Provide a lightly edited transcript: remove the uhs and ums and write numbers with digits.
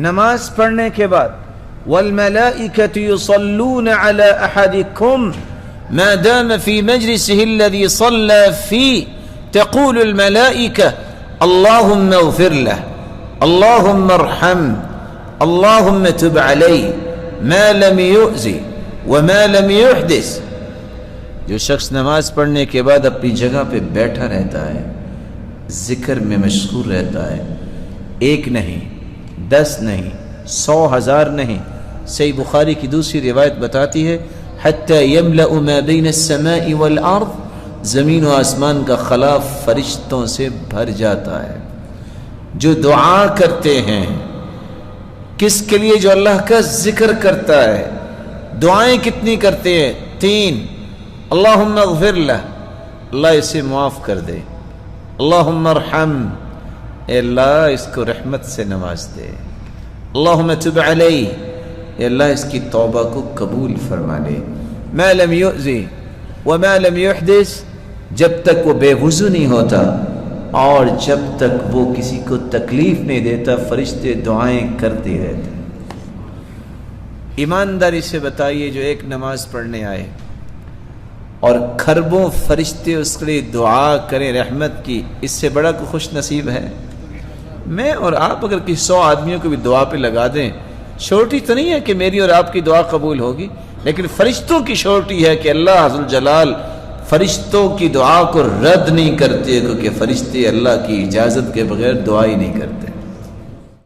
نماز پڑھنے کے بعد والملائکۃ یصلون علی احدکم ما دام فی مجلسه الذی صلی فیہ تقول الملائکہ اللہم اغفر له اللہم ارحم اللہم تب علیہ ما لم یؤذی وما لم یحدث۔ جو شخص نماز پڑھنے کے بعد اپنی جگہ پہ بیٹھا رہتا ہے، ذکر میں مشغول رہتا ہے، 1 نہیں 10 نہیں 100 1000 نہیں، صحیح بخاری کی دوسری روایت بتاتی ہے حتی یملأ ما بین السماء والارض، زمین و آسمان کا خلا فرشتوں سے بھر جاتا ہے۔ جو دعا کرتے ہیں، کس کے لیے؟ جو اللہ کا ذکر کرتا ہے۔ دعائیں کتنی کرتے ہیں؟ 3۔ اللہم اغفر لہ، اللہ اسے معاف کر دے، اللہم ارحم، اے اللہ اس کو رحمت سے نواز دے، اللہم تب علیہ، اے اللہ اس کی توبہ کو قبول فرما لے، ما لم یؤذی وما لم یحدث، جب تک وہ بے وضو نہیں ہوتا اور جب تک وہ کسی کو تکلیف نہیں دیتا، فرشتے دعائیں کرتے رہتے۔ ایمانداری سے بتائیے، جو ایک نماز پڑھنے آئے اور کھربوں فرشتے اس کے لیے دعا کریں رحمت کی، اس سے بڑا کوئی خوش نصیب ہے؟ میں اور آپ اگر کسی 100 آدمیوں کو بھی دعا پہ لگا دیں، شورٹی تو نہیں ہے کہ میری اور آپ کی دعا قبول ہوگی، لیکن فرشتوں کی شورٹی ہے کہ اللہ ذوالجلال فرشتوں کی دعا کو رد نہیں کرتے، کیونکہ فرشتے اللہ کی اجازت کے بغیر دعا ہی نہیں کرتے۔